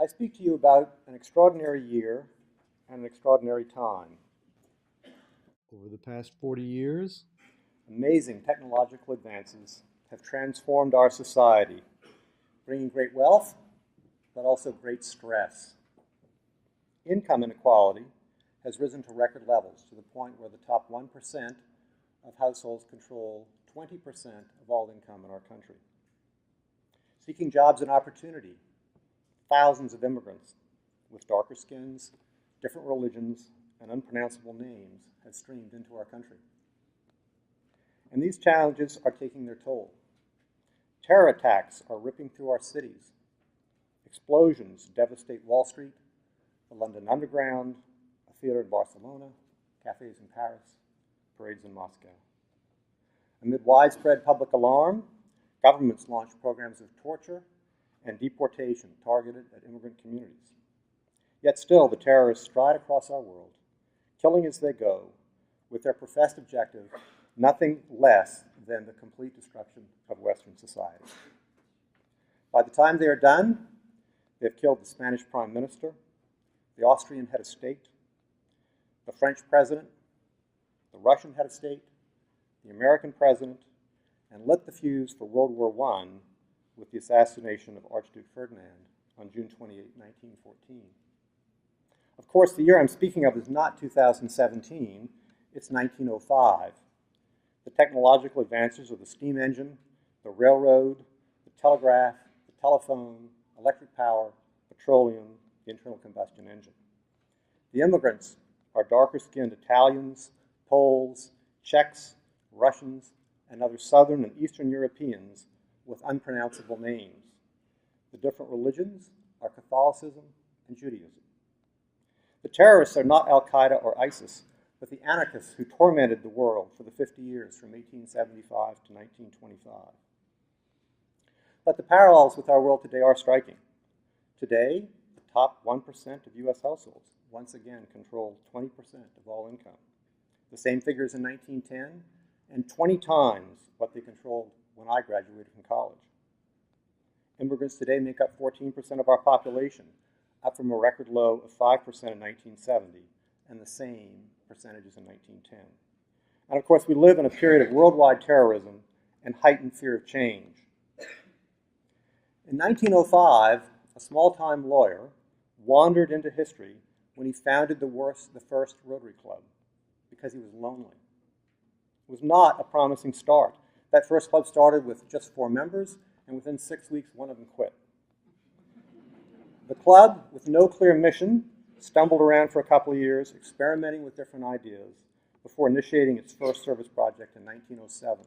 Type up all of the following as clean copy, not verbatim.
I speak to you about an extraordinary year and an extraordinary time. Over the past 40 years, amazing technological advances have transformed our society, bringing great wealth, but also great stress. Income inequality has risen to record levels, to the point where the top 1% of households control 20% of all income in our country. Seeking jobs and opportunity, thousands of immigrants with darker skins, different religions, and unpronounceable names have streamed into our country. And these challenges are taking their toll. Terror attacks are ripping through our cities. Explosions devastate Wall Street, the London Underground, a theater in Barcelona, cafes in Paris, parades in Moscow. Amid widespread public alarm, governments launch programs of torture and deportation targeted at immigrant communities. Yet still, the terrorists stride across our world, killing as they go, with their professed objective nothing less than the complete destruction of Western society. By the time they are done, they've killed the Spanish Prime Minister, the Austrian head of state, the French president, the Russian head of state, the American president, and lit the fuse for World War I with the assassination of Archduke Ferdinand on June 28, 1914. Of course, the year I'm speaking of is not 2017, it's 1905. The technological advances of the steam engine, the railroad, the telegraph, the telephone, electric power, petroleum, the internal combustion engine. The immigrants are darker-skinned Italians, Poles, Czechs, Russians, and other Southern and Eastern Europeans with unpronounceable names. The different religions are Catholicism and Judaism. The terrorists are not Al-Qaeda or ISIS, but the anarchists who tormented the world for the 50 years from 1875 to 1925. But the parallels with our world today are striking. Today, the top 1% of U.S. households once again control 20% of all income. The same figures in 1910, and 20 times what they controlled when I graduated from college. Immigrants today make up 14% of our population, up from a record low of 5% in 1970, and the same percentages in 1910. And of course, we live in a period of worldwide terrorism and heightened fear of change. In 1905, a small-time lawyer wandered into history when he founded the first Rotary Club because he was lonely. It was not a promising start. That first club started with just 4 members, and within 6 weeks, one of them quit. The club, with no clear mission, stumbled around for a couple of years, experimenting with different ideas, before initiating its first service project in 1907.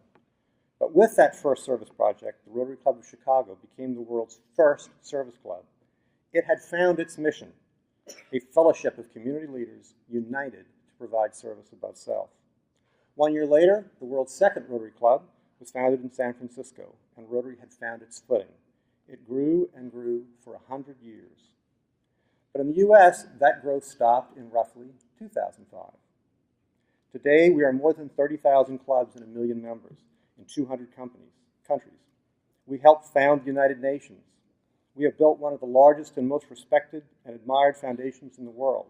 But with that first service project, the Rotary Club of Chicago became the world's first service club. It had found its mission, a fellowship of community leaders united to provide service above self. 1 year later, the world's second Rotary Club was founded in San Francisco, and Rotary had found its footing. It grew and grew for 100 years. But in the U.S., that growth stopped in roughly 2005. Today, we are more than 30,000 clubs and 1 million members in 200 countries. We helped found the United Nations. We have built one of the largest and most respected and admired foundations in the world.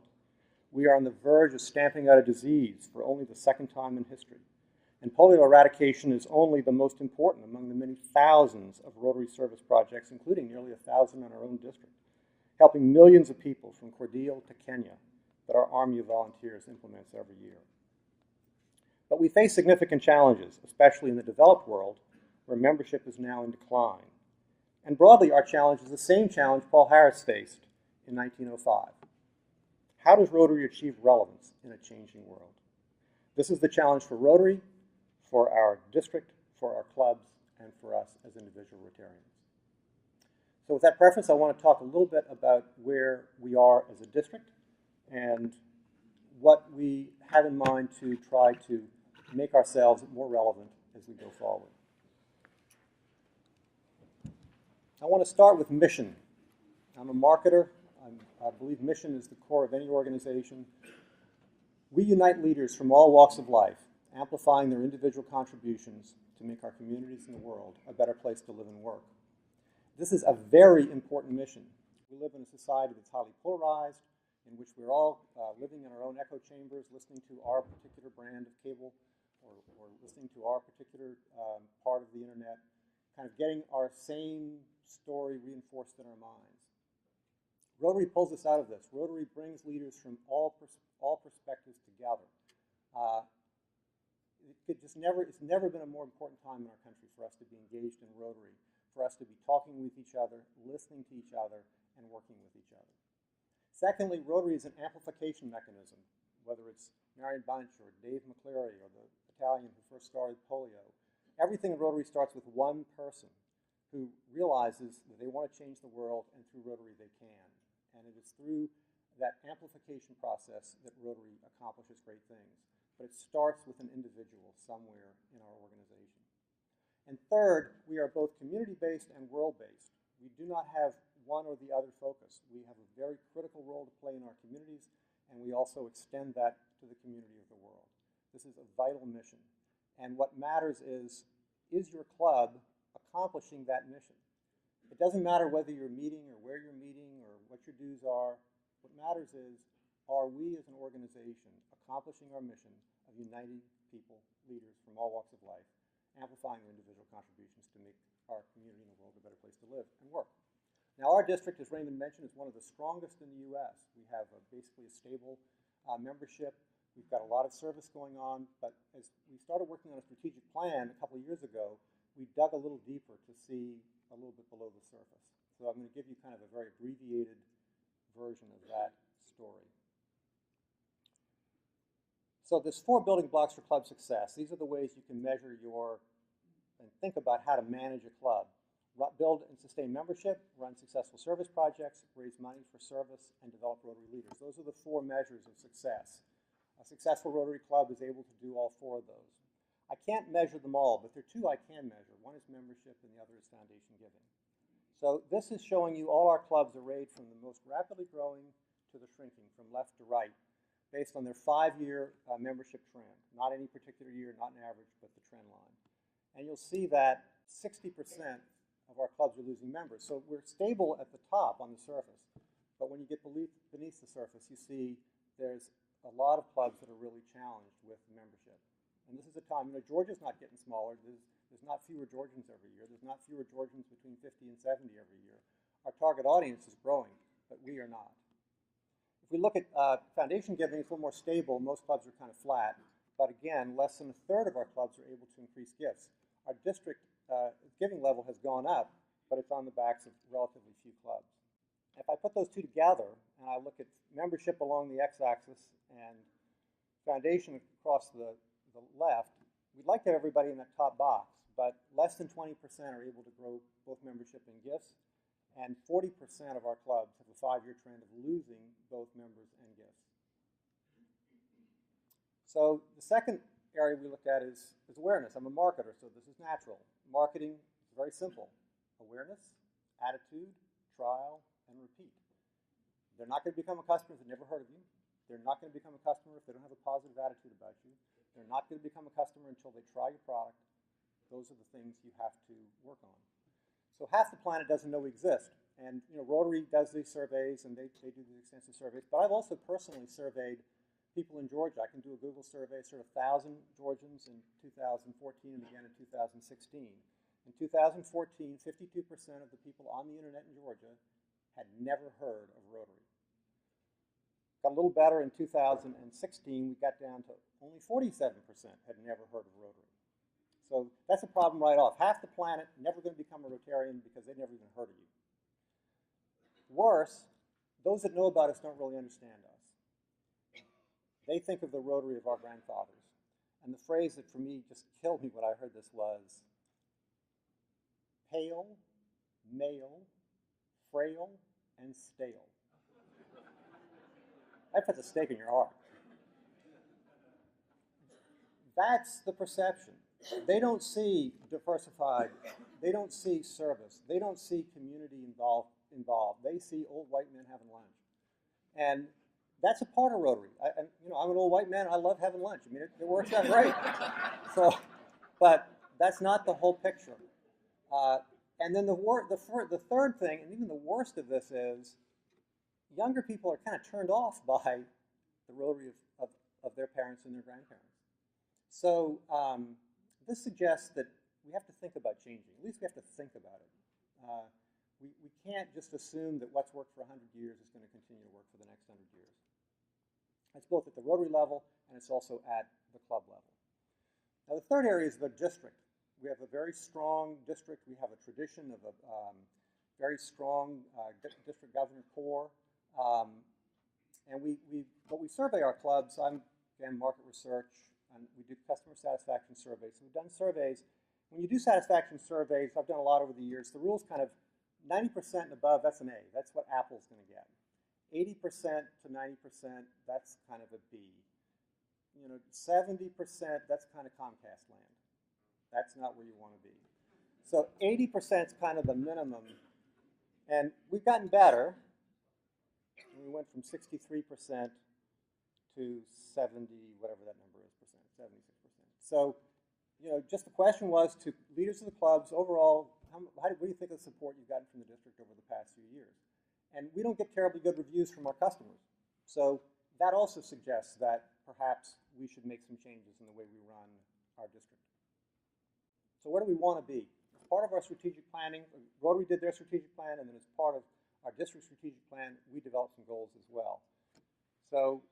We are on the verge of stamping out a disease for only the second time in history. And polio eradication is only the most important among the many thousands of Rotary service projects, including nearly 1,000 in our own district, helping millions of people from Cordeal to Kenya that our Army of Volunteers implements every year. But we face significant challenges, especially in the developed world, where membership is now in decline. And broadly, our challenge is the same challenge Paul Harris faced in 1905. How does Rotary achieve relevance in a changing world? This is the challenge for Rotary, for our district, for our clubs, and for us as individual Rotarians. So with that preface, I want to talk a little bit about where we are as a district and what we have in mind to try to make ourselves more relevant as we go forward. I want to start with mission. I'm a marketer. I believe mission is the core of any organization. We unite leaders from all walks of life, amplifying their individual contributions to make our communities and the world a better place to live and work. This is a very important mission, We live in a society that's highly polarized, in which we're all living in our own echo chambers, listening to our particular brand of cable, or listening to our particular part of the internet, kind of getting our same story reinforced in our minds. Rotary pulls us out of this. Rotary brings leaders from all perspectives together. It's never been a more important time in our country for us to be engaged in Rotary, for us to be talking with each other, listening to each other, and working with each other. Secondly, Rotary is an amplification mechanism, whether it's Marion Bunch or Dave McCleary or the Italian who first started polio. Everything in Rotary starts with one person who realizes that they want to change the world, and through Rotary they can. And it is through that amplification process that Rotary accomplishes great things. But it starts with an individual somewhere in our organization. And third, we are both community-based and world-based. We do not have one or the other focus. We have a very critical role to play in our communities, and we also extend that to the community of the world. This is a vital mission. And what matters is your club accomplishing that mission? It doesn't matter whether you're meeting or where you're meeting or what your dues are. What matters is, are we as an organization accomplishing our mission of uniting people, leaders from all walks of life, amplifying their individual contributions to make our community and the world a better place to live and work? Now, our district, as Raymond mentioned, is one of the strongest in the U.S. We have basically a stable membership. We've got a lot of service going on, but as we started working on a strategic plan a couple of years ago, we dug a little deeper to see a little bit below the surface. So I'm going to give you kind of a very abbreviated version of that story. So there's 4 building blocks for club success. These are the ways you can measure and think about how to manage a club. Build and sustain membership, run successful service projects, raise money for service, and develop Rotary leaders. Those are the 4 measures of success. A successful Rotary club is able to do all 4 of those. I can't measure them all, but there are 2 I can measure. One is membership and the other is foundation giving. So this is showing you all our clubs arrayed from the most rapidly growing to the shrinking, from left to right, based on their 5-year membership trend. Not any particular year, not an average, but the trend line. And you'll see that 60% of our clubs are losing members. So we're stable at the top on the surface. But when you get beneath the surface, you see there's a lot of clubs that are really challenged with membership. And this is a time, Georgia's not getting smaller. There's not fewer Georgians every year. There's not fewer Georgians between 50 and 70 every year. Our target audience is growing, but we are not. If we look at foundation giving, it's a little more stable. Most clubs are kind of flat. But again, less than a third of our clubs are able to increase gifts. Our district giving level has gone up, but it's on the backs of relatively few clubs. If I put those 2 together, and I look at membership along the x-axis and foundation across the left, we'd like to have everybody in that top box, but less than 20% are able to grow both membership and gifts, and 40% of our clubs have a 5-year trend of losing both members and gifts. So the second area we look at is awareness. I'm a marketer, so this is natural. Marketing is very simple. Awareness, attitude, trial, and repeat. They're not going to become a customer if they've never heard of you. They're not going to become a customer if they don't have a positive attitude about you. They're not going to become a customer until they try your product. Those are the things you have to work on. So half the planet doesn't know we exist. And Rotary does these surveys, and they do these extensive surveys. But I've also personally surveyed people in Georgia. I can do a Google survey, sort of 1,000 Georgians in 2014 and again in 2016. In 2014, 52% of the people on the internet in Georgia had never heard of Rotary. Got a little better in 2016. We got down to only 47% had never heard of Rotary. So that's a problem right off. Half the planet never going to become a Rotarian because they never even heard of you. Worse, those that know about us don't really understand us. They think of the Rotary of our grandfathers. And the phrase that for me just killed me when I heard this was pale, male, frail, and stale. That puts a stake in your heart. That's the perception. They don't see diversified. They don't see service. They don't see community involved. They see old white men having lunch. And that's a part of Rotary. I'm an old white man. I love having lunch. I mean, it works out great. But that's not the whole picture. And then the third thing, and even the worst of this is, younger people are kind of turned off by the Rotary of their parents and their grandparents. So this suggests that we have to think about changing. At least we have to think about it. We can't just assume that what's worked for 100 years is going to continue to work for the next 100 years. It's both at the Rotary level and it's also at the club level. Now the third area is the district. We have a very strong district. We have a tradition of a very strong district governor corps. And but we survey our clubs. I'm, again, market research, and we do customer satisfaction surveys. So we've done surveys. When you do satisfaction surveys, I've done a lot over the years, the rule's kind of 90% and above, that's an A. That's what Apple's going to get. 80% to 90%, that's kind of a B. 70%, that's kind of Comcast land. That's not where you want to be. So 80% is kind of the minimum. And we've gotten better. We went from 63% to 70, whatever that number is, percent, 76%. So, just the question was to leaders of the clubs, overall, what do you think of the support you've gotten from the district over the past few years? And we don't get terribly good reviews from our customers. So that also suggests that perhaps we should make some changes in the way we run our district. So where do we want to be? As part of our strategic planning, Rotary did their strategic plan, and then as part of our district strategic plan, we developed some goals as well. So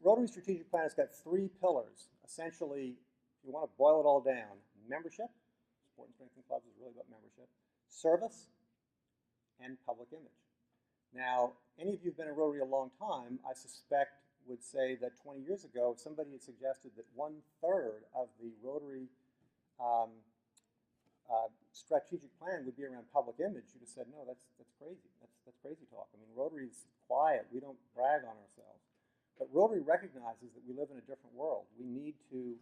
Rotary strategic plan has got 3 pillars. Essentially, if you want to boil it all down, membership, support and strengthening clubs is really about membership, service, and public image. Now, any of you who've been in Rotary a long time, I suspect would say that 20 years ago, if somebody had suggested that 1/3 of the Rotary strategic plan would be around public image, you'd have said, no, that's crazy. That's crazy talk. I mean, Rotary's quiet. We don't brag on ourselves. But Rotary recognizes that we live in a different world. We need to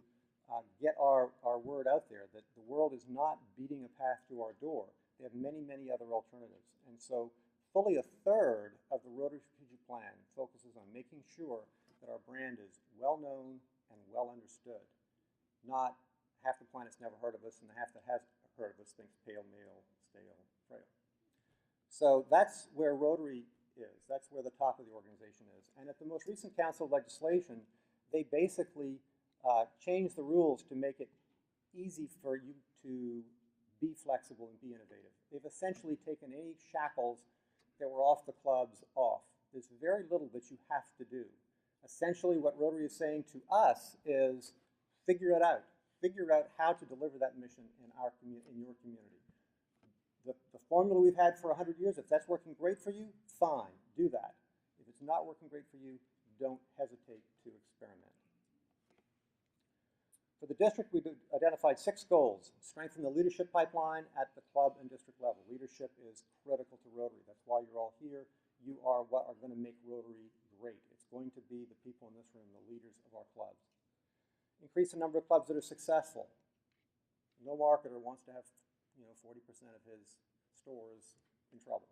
get our word out there, that the world is not beating a path to our door. They have many, many other alternatives. And so fully 1/3 of the Rotary strategic plan focuses on making sure that our brand is well known and well understood. Not half the planet's never heard of us, and the half that has heard of us thinks pale, male, stale, frail. So that's where Rotary is. That's where the top of the organization is. And at the most recent Council of Legislation, they basically changed the rules to make it easy for you to be flexible and be innovative. They've essentially taken any shackles that were off the clubs off. There's very little that you have to do. Essentially, what Rotary is saying to us is figure it out. Figure out how to deliver that mission in your community. The formula we've had for 100 years, if that's working great for you, fine, do that. If it's not working great for you, don't hesitate to experiment. For the district, we've identified 6 goals. Strengthen the leadership pipeline at the club and district level. Leadership is critical to Rotary. That's why you're all here. You are what are going to make Rotary great. It's going to be the people in this room, the leaders of our clubs. Increase the number of clubs that are successful. No marketer wants to have 40% of his stores in trouble.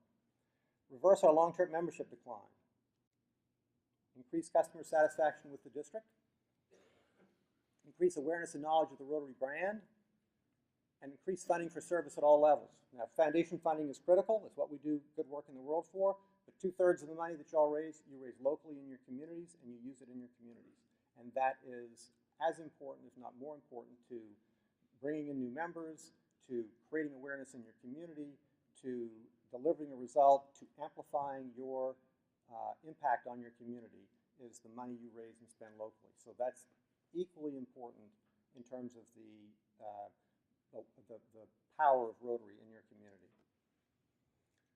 Reverse our long-term membership decline. Increase customer satisfaction with the district. Increase awareness and knowledge of the Rotary brand. And increase funding for service at all levels. Now, foundation funding is critical. It's what we do good work in the world for. But 2/3 of the money that you all raise, you raise locally in your communities, and you use it in your communities. And that is as important, if not more important, to bringing in new members, to creating awareness in your community, to delivering a result, to amplifying your impact on your community is the money you raise and spend locally. So that's equally important in terms of the power of Rotary in your community.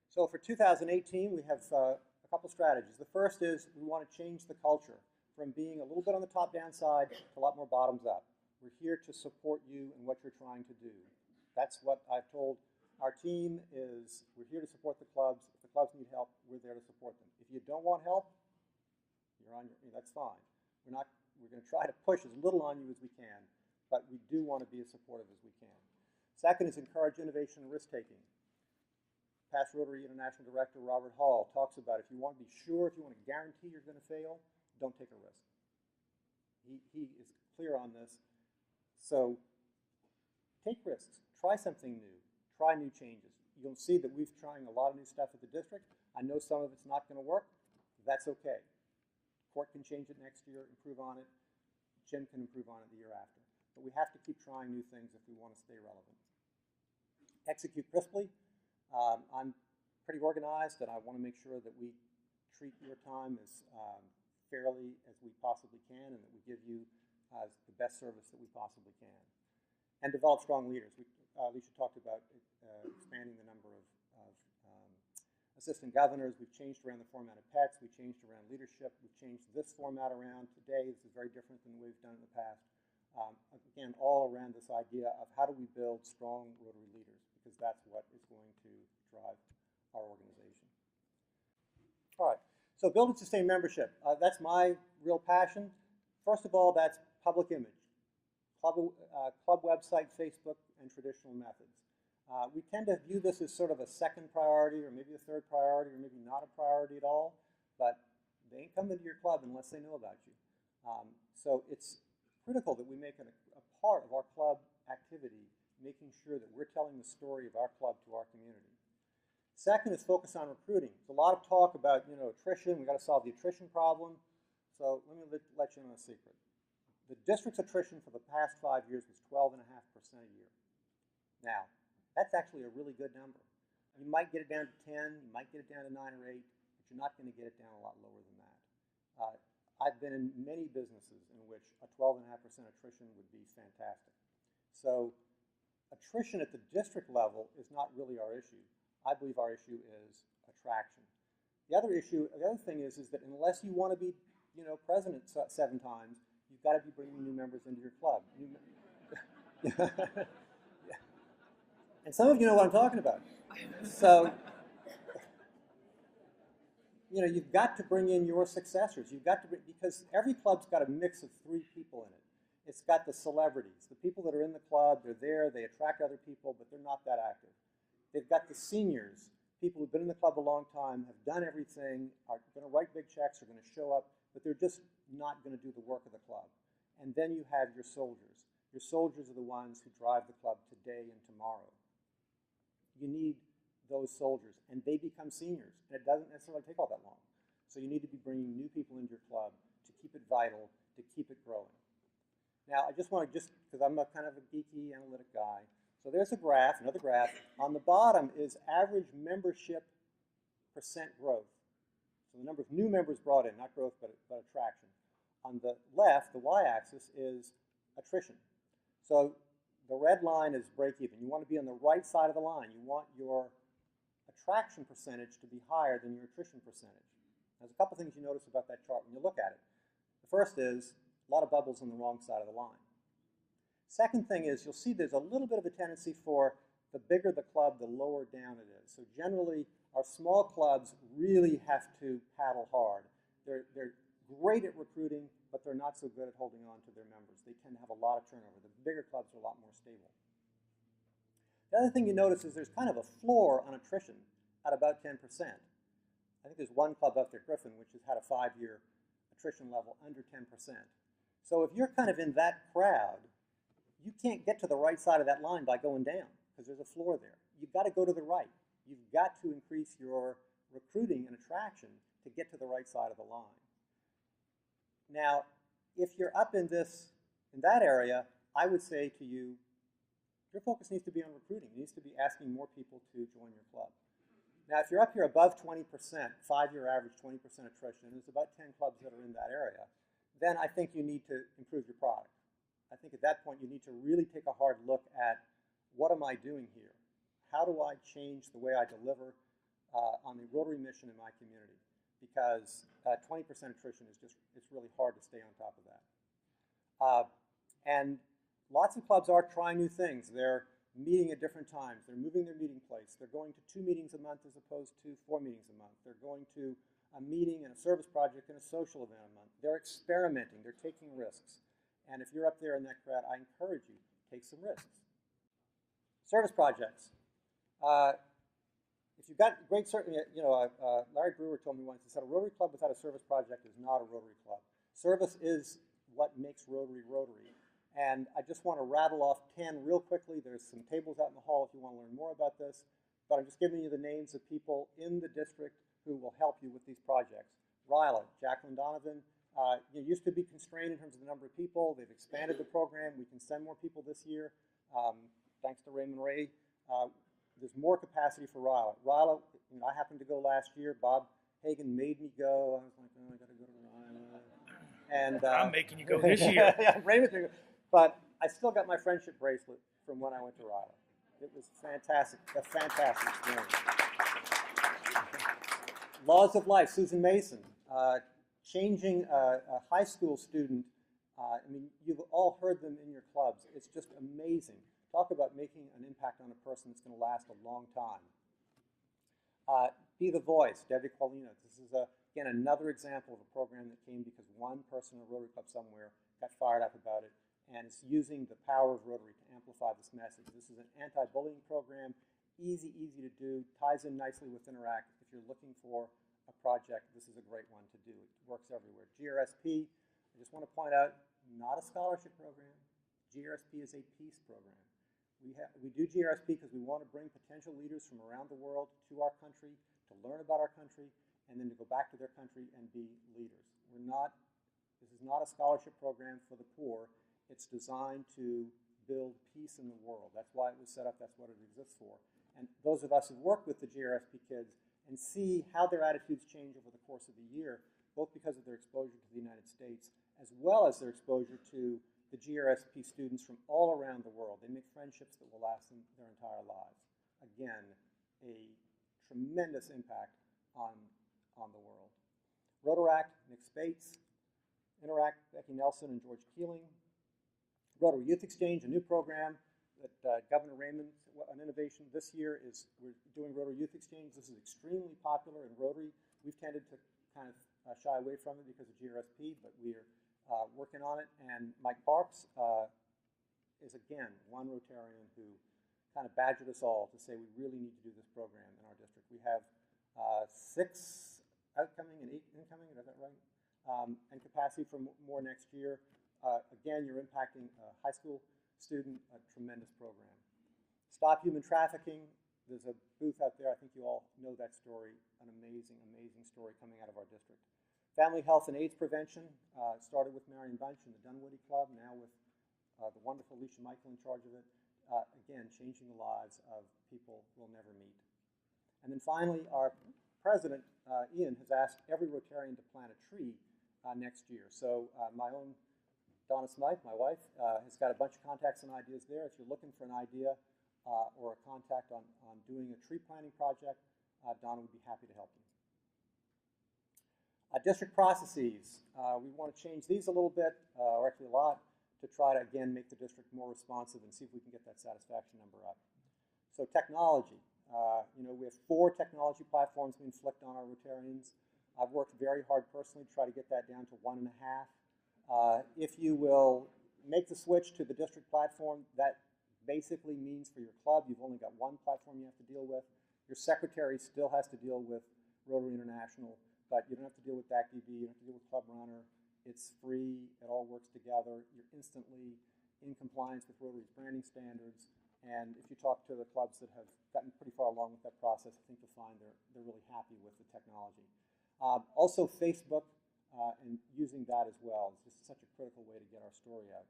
So for 2018, we have a couple strategies. The first is we want to change the culture from being a little bit on the top-down side to a lot more bottoms-up. We're here to support you in what you're trying to do. That's what I've told our team is we're here to support the clubs. If the clubs need help, we're there to support them. If you don't want help, that's fine. We're going to try to push as little on you as we can, but we do want to be as supportive as we can. Second is encourage innovation and risk-taking. Past Rotary International Director Robert Hall talks about if you want to be sure, if you want to guarantee you're going to fail, don't take a risk. He is clear on this. So take risks. Try something new. try new changes. You'll see that we've trying a lot of new stuff at the district. I know some of it's not going to work. That's okay. Court can change it next year, improve on it. Jim can improve on it the year after. But we have to keep trying new things if we want to stay relevant. Execute crisply. I'm pretty organized, and I want to make sure that we treat your time as fairly as we possibly can, and that we give you the best service that we possibly can. And develop strong leaders. Alicia talked about expanding the number of assistant governors. We've changed around the format of PETS. We've changed around leadership. We've changed this format around today. This is very different than we've done in the past. Again, all around this idea of how do we build strong Rotary leaders, because that's what is going to drive our organization. All right, so build and sustain membership. That's my real passion. First of all, that's public image. Club website, Facebook, and traditional methods. We tend to view this as sort of a second priority, or maybe a third priority, or maybe not a priority at all, but they ain't coming to your club unless they know about you. So it's critical that we make it a part of our club activity, making sure that we're telling the story of our club to our community. Second is focus on recruiting. There's a lot of talk about, attrition. We've got to solve the attrition problem. So let me let you in on a secret. The district's attrition for the past 5 years was 12.5% a year. Now, that's actually a really good number. You might get it down to 10, you might get it down to 9 or 8, but you're not going to get it down a lot lower than that. I've been in many businesses in which a 12.5% attrition would be fantastic. So attrition at the district level is not really our issue. I believe our issue is attraction. The other thing is that unless you want to be, president 7 times, you've got to be bringing new members into your club. And some of you know what I'm talking about. So, you've got to bring in your successors. You've got to because every club's got a mix of 3 people in it. It's got the celebrities, the people that are in the club, they're there, they attract other people, but they're not that active. They've got the seniors, people who've been in the club a long time, have done everything, are going to write big checks, are going to show up, but they're just not going to do the work of the club. And then you have your soldiers. Your soldiers are the ones who drive the club today and tomorrow. You need those soldiers, and they become seniors, and it doesn't necessarily take all that long. So you need to be bringing new people into your club to keep it vital, to keep it growing. Now, I just want to, because I'm a kind of a geeky, analytic guy, so there's a graph, another graph. On the bottom is average membership percent growth. So the number of new members brought in, not growth, but attraction. On the left, the y-axis, is attrition. So the red line is break even. You want to be on the right side of the line. You want your attraction percentage to be higher than your attrition percentage. There's a couple things you notice about that chart when you look at it. The first is a lot of bubbles on the wrong side of the line. Second thing is you'll see there's a little bit of a tendency for the bigger the club, the lower down it is. So generally, our small clubs really have to paddle hard. They're great at recruiting, but they're not so good at holding on to their members. They tend to have a lot of turnover. The bigger clubs are a lot more stable. The other thing you notice is there's kind of a floor on attrition at about 10%. I think there's one club up there, Griffin, which has had a 5-year attrition level under 10%. So if you're kind of in that crowd, you can't get to the right side of that line by going down, because there's a floor there. You've got to go to the right. You've got to increase your recruiting and attraction to get to the right side of the line. Now, if you're up in that area, I would say to you, your focus needs to be on recruiting. It needs to be asking more people to join your club. Now, if you're up here above 20%, 5-year average 20% attrition, and there's about 10 clubs that are in that area, then I think you need to improve your product. I think at that point you need to really take a hard look at, what am I doing here? How do I change the way I deliver on the Rotary mission in my community? Because 20% attrition is it's really hard to stay on top of that. And lots of clubs are trying new things. They're meeting at different times. They're moving their meeting place. They're going to 2 meetings a month as opposed to 4 meetings a month. They're going to a meeting and a service project and a social event a month. They're experimenting. They're taking risks. And if you're up there in that crowd, I encourage you, take some risks. Service projects. If you've got great, Larry Brewer told me once, he said a Rotary Club without a service project is not a Rotary Club. Service is what makes Rotary Rotary. And I just want to rattle off 10 real quickly. There's some tables out in the hall if you want to learn more about this. But I'm just giving you the names of people in the district who will help you with these projects. RILA, Jacqueline Donovan. It used to be constrained in terms of the number of people. They've expanded the program. We can send more people this year. Thanks to Raymond Ray. There's more capacity for RILA. RILA, I happened to go last year. Bob Hagan made me go. I was like, oh, I got to go to RILA. And I'm making you go this year. Yeah, Raymond, but I still got my friendship bracelet from when I went to RILA. It was fantastic, a fantastic experience. Laws of Life, Susan Mason, changing a high school student. I mean, you've all heard them in your clubs. It's just amazing. Talk about making an impact on a person that's going to last a long time. Be the Voice, Debbie Paulino. This is, again, another example of a program that came because one person in a Rotary Club somewhere got fired up about it, and it's using the power of Rotary to amplify this message. This is an anti-bullying program, easy to do, ties in nicely with Interact. If you're looking for a project, this is a great one to do. It works everywhere. GRSP, I just want to point out, not a scholarship program. GRSP is a peace program. We do GRSP because we want to bring potential leaders from around the world to our country, to learn about our country, and then to go back to their country and be leaders. This is not a scholarship program for the poor. It's designed to build peace in the world. That's why it was set up. That's what it exists for. And those of us who work with the GRSP kids and see how their attitudes change over the course of the year, both because of their exposure to the United States, as well as their exposure to the GRSP students from all around the world. They make friendships that will last them their entire lives. Again, a tremendous impact on the world. Rotaract, Nick Spates. Interact, Becky Nelson and George Keeling. Rotary Youth Exchange, a new program that Governor Raymond, an innovation this year is we're doing Rotary Youth Exchange. This is extremely popular in Rotary. We've tended to kind of shy away from it because of GRSP, but we're working on it. And Mike Parks is, again, one Rotarian who kind of badgered us all to say we really need to do this program in our district. We have 6 outcoming and 8 incoming, is that right? And capacity for more next year. Again, you're impacting a high school student, a tremendous program. Stop Human Trafficking. There's a booth out there. I think you all know that story. An amazing story coming out of our district. Family Health and AIDS Prevention started with Marion Bunch and the Dunwoody Club, now with the wonderful Alicia Michael in charge of it. Again, changing the lives of people we'll never meet. And then finally, our president, Ian, has asked every Rotarian to plant a tree next year. So my own Donna Smythe, my wife, has got a bunch of contacts and ideas there. If you're looking for an idea or a contact on doing a tree planting project, Donna would be happy to help you. District processes. We want to change these a little bit, or actually a lot, to try to, again, make the district more responsive and see if we can get that satisfaction number up. So technology. We have 4 technology platforms being flicked on our Rotarians. I've worked very hard personally to try to get that down to 1.5. If you will make the switch to the district platform, that basically means for your club, you've only got 1 platform you have to deal with. Your secretary still has to deal with Rotary International, but you don't have to deal with DACDB, you don't have to deal with Club Runner. It's free, it all works together. You're instantly in compliance with Rotary's branding standards. And if you talk to the clubs that have gotten pretty far along with that process, I think you'll find they're really happy with the technology. Also Facebook and using that as well. It's just such a critical way to get our story out.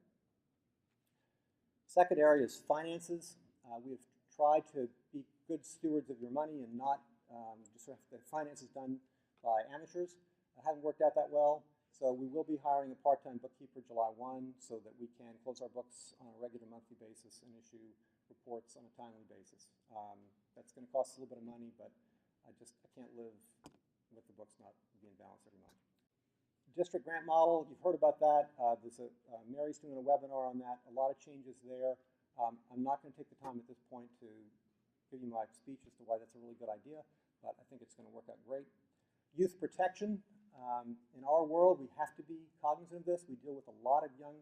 Second area is finances. We've tried to be good stewards of your money and not just have the finances done by amateurs. It hasn't worked out that well. So we will be hiring a part-time bookkeeper July 1 so that we can close our books on a regular monthly basis and issue reports on a timely basis. That's going to cost a little bit of money, but I can't live with the books not being balanced every month. District grant model, you've heard about that. Mary's doing a webinar on that. A lot of changes there. I'm not going to take the time at this point to give you my speech as to why that's a really good idea, but I think it's going to work out great. Youth protection. In our world, we have to be cognizant of this. We deal with a lot of young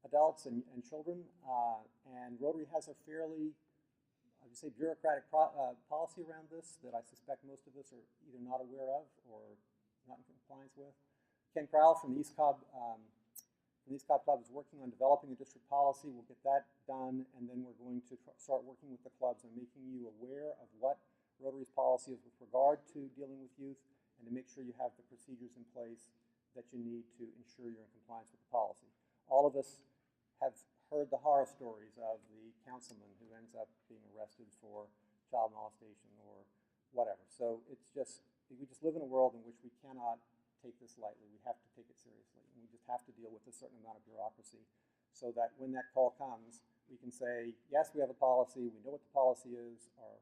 adults and children, and Rotary has a fairly, I would say, bureaucratic policy around this that I suspect most of us are either not aware of or not in compliance with. Ken Crowell from the East Cobb The East Cobb Club is working on developing a district policy. We'll get that done, and then we're going to start working with the clubs on making you aware of what Rotary's policy is with regard to dealing with youth, and to make sure you have the procedures in place that you need to ensure you're in compliance with the policy. All of us have heard the horror stories of the councilman who ends up being arrested for child molestation or whatever. So it's just, we just live in a world in which we cannot take this lightly. We have to take it seriously. And we just have to deal with a certain amount of bureaucracy so that when that call comes, we can say, yes, we have a policy, we know what the policy is, our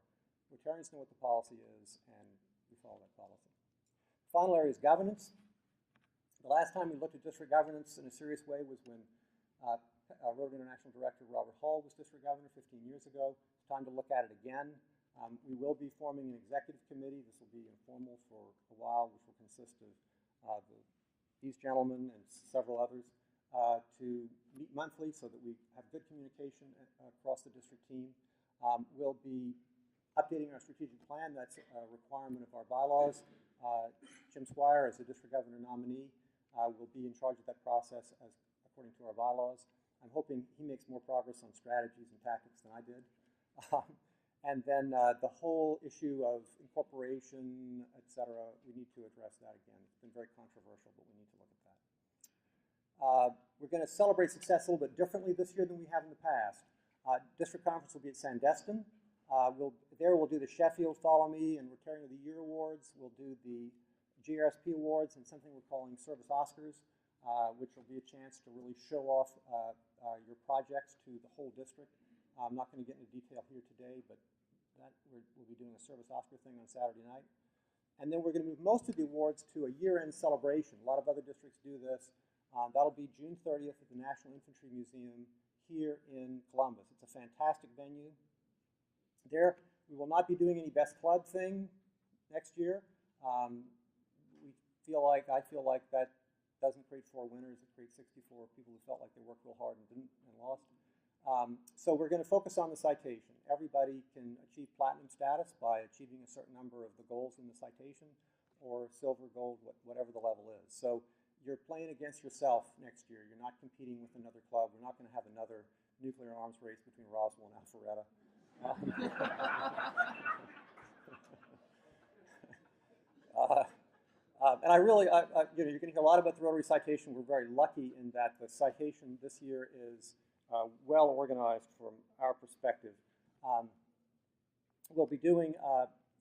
Rotarians know what the policy is, and we follow that policy. Final area is governance. The last time we looked at district governance in a serious way was when Rotary International Director Robert Hall was district governor 15 years ago. It's time to look at it again. We will be forming an executive committee. This will be informal for a while, which will consist of these gentlemen and several others to meet monthly so that we have good communication across the district team. We'll be updating our strategic plan. That's a requirement of our bylaws. Jim Squire, as the district governor nominee, will be in charge of that process according to our bylaws. I'm hoping he makes more progress on strategies and tactics than I did. And then the whole issue of incorporation, et cetera, we need to address that again. It's been very controversial, but we need to look at that. We're going to celebrate success a little bit differently this year than we have in the past. District conference will be at Sandestin. There we'll do the Sheffield Follow Me and Rotarian of the Year Awards. We'll do the GRSP Awards and something we're calling Service Oscars, which will be a chance to really show off your projects to the whole district. I'm not going to get into detail here today, but we'll be doing a Service Oscar thing on Saturday night. And then we're going to move most of the awards to a year-end celebration. A lot of other districts do this. That'll be June 30th at the National Infantry Museum here in Columbus. It's a fantastic venue. There, we will not be doing any Best Club thing next year. I feel like that doesn't create 4 winners. It creates 64 people who felt like they worked real hard and didn't and lost. So we're going to focus on the citation. Everybody can achieve platinum status by achieving a certain number of the goals in the citation, or silver, gold, whatever the level is. So you're playing against yourself next year. You're not competing with another club. We're not going to have another nuclear arms race between Roswell and Alpharetta. And I really, you're going to hear a lot about the Rotary citation. We're very lucky in that the citation this year is well organized from our perspective. We'll be doing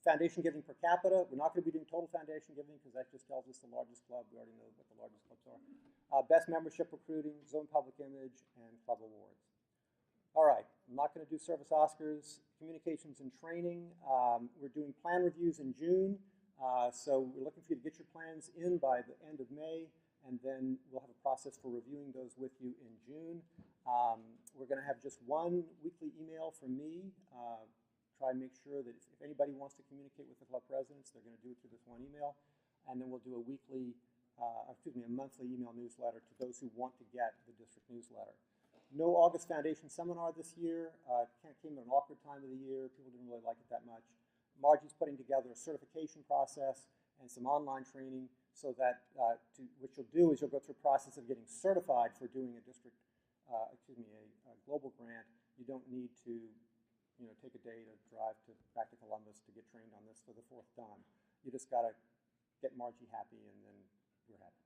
foundation giving per capita. We're not going to be doing total foundation giving because that just tells us the largest club. We already know what the largest clubs are. Best membership recruiting, zone public image, and club awards. All right, I'm not going to do service Oscars. Communications and training. We're doing plan reviews in June. So we're looking for you to get your plans in by the end of May, and then we'll have a process for reviewing those with you in June. We're going to have just one weekly email from me. Try and make sure that if anybody wants to communicate with the club presidents, they're going to do it through this one email. And then we'll do a monthly email newsletter to those who want to get the district newsletter. No August Foundation seminar this year. Came at an awkward time of the year. People didn't really like it that much. Margie's putting together a certification process and some online training so that what you'll do is you'll go through a process of getting certified for doing a district, a global grant. You don't need to take a day to drive back to Columbus to get trained on this for the 4th time. You just got to get Margie happy, and then we're happy.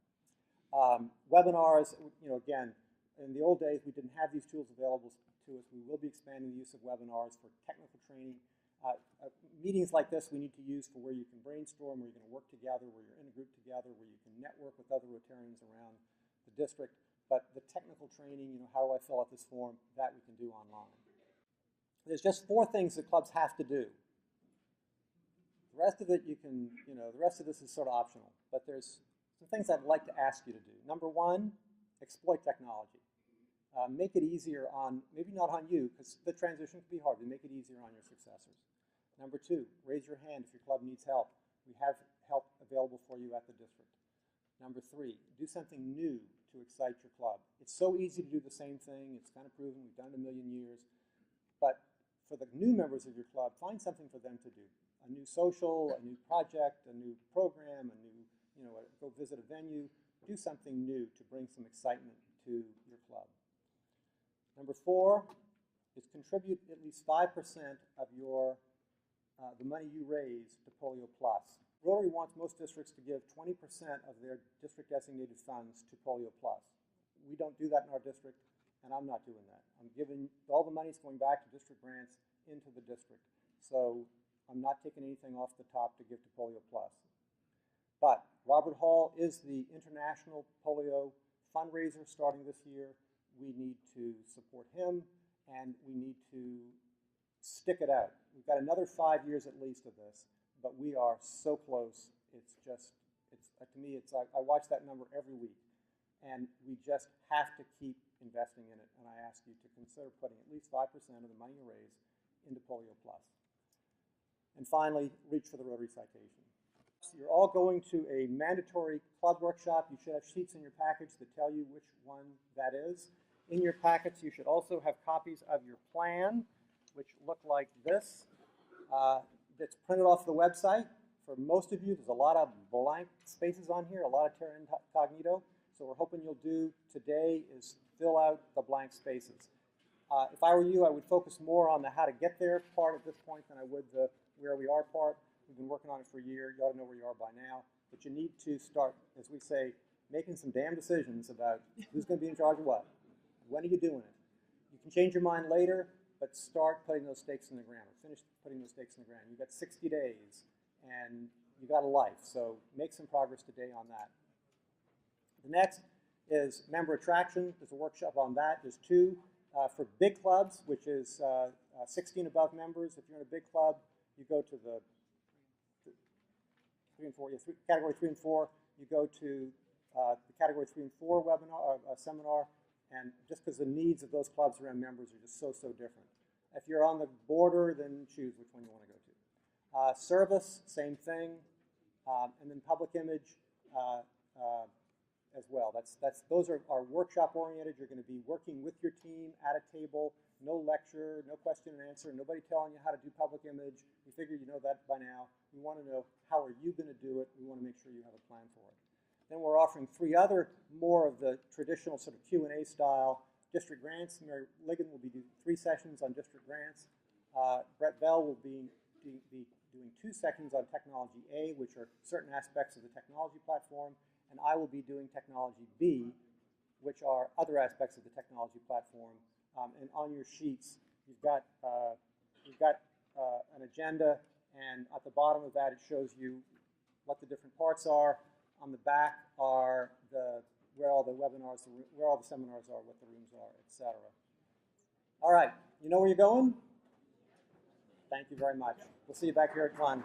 Webinars, again, in the old days, we didn't have these tools available to us. We will be expanding the use of webinars for technical training. Meetings like this we need to use for where you can brainstorm, where you're going to work together, where you're in a group together, where you can network with other Rotarians around the district. But the technical training, how do I fill out this form, that we can do online. There's just 4 things that clubs have to do. The rest of it the rest of this is sort of optional. But there's some things I'd like to ask you to do. Number 1, exploit technology. Make it easier on, maybe not on you, because the transition can be hard, but make it easier on your successors. Number 2, raise your hand if your club needs help. We have help available for you at the district. Number 3, do something new to excite your club. It's so easy to do the same thing. It's kind of proven. We've done it a million years. But for the new members of your club, find something for them to do. A new social, a new project, a new program, a new, go visit a venue. Do something new to bring some excitement to your club. Number 4 is contribute at least 5% of your the money you raise to Polio Plus. Rotary wants most districts to give 20% of their district designated funds to Polio Plus. We don't do that in our district, and I'm not doing that. I'm giving all the money's going back to district grants into the district. So I'm not taking anything off the top to give to Polio Plus. But Robert Hall is the international polio fundraiser starting this year. We need to support him, and we need to stick it out. We've got another 5 years at least of this, but we are so close. It's just, to me, it's I watch that number every week, and we just have to keep investing in it. And I ask you to consider putting at least 5% of the money you raise into Polio Plus. And finally, reach for the Rotary citation. So you're all going to a mandatory club workshop. You should have sheets in your package that tell you which one that is. In your packets, you should also have copies of your plan, which look like this. That's printed off the website. For most of you, there's a lot of blank spaces on here, a lot of terra incognito. So we're hoping you'll do today is fill out the blank spaces. If I were you, I would focus more on the how to get there part at this point than I would the where we are part. We've been working on it for a year. You ought to know where you are by now. But you need to start, as we say, making some damn decisions about who's going to be in charge of what. When are you doing it? You can change your mind later, but start putting those stakes in the ground, or finish putting those stakes in the ground. You've got 60 days, and you got a life. So make some progress today on that. The next is member attraction. There's a workshop on that. There's 2 for big clubs, which is 16 above members. If you're in a big club, you go to the 3 and 4, category 3 and 4. You go to the category 3 and 4 webinar, seminar, and just because the needs of those clubs around members are just so different. If you're on the border, then choose which one you want to go to. Service, same thing, and then public image as well. Those are workshop oriented. You're going to be working with your team at a table. No lecture, no question and answer, nobody telling you how to do public image. We figure you know that by now. We want to know how are you going to do it. We want to make sure you have a plan for it. Then we're offering 3 other more of the traditional sort of Q&A style district grants. Mary Ligon will be doing 3 sessions on district grants. Brett Bell will be doing 2 sessions on Technology A, which are certain aspects of the technology platform. And I will be doing Technology B, which are other aspects of the technology platform. And on your sheets, you've got an agenda, and at the bottom of that, it shows you what the different parts are. On the back are where all the webinars, where all the seminars are, what the rooms are, etc. All right, you know where you're going? Thank you very much. We'll see you back here at 1.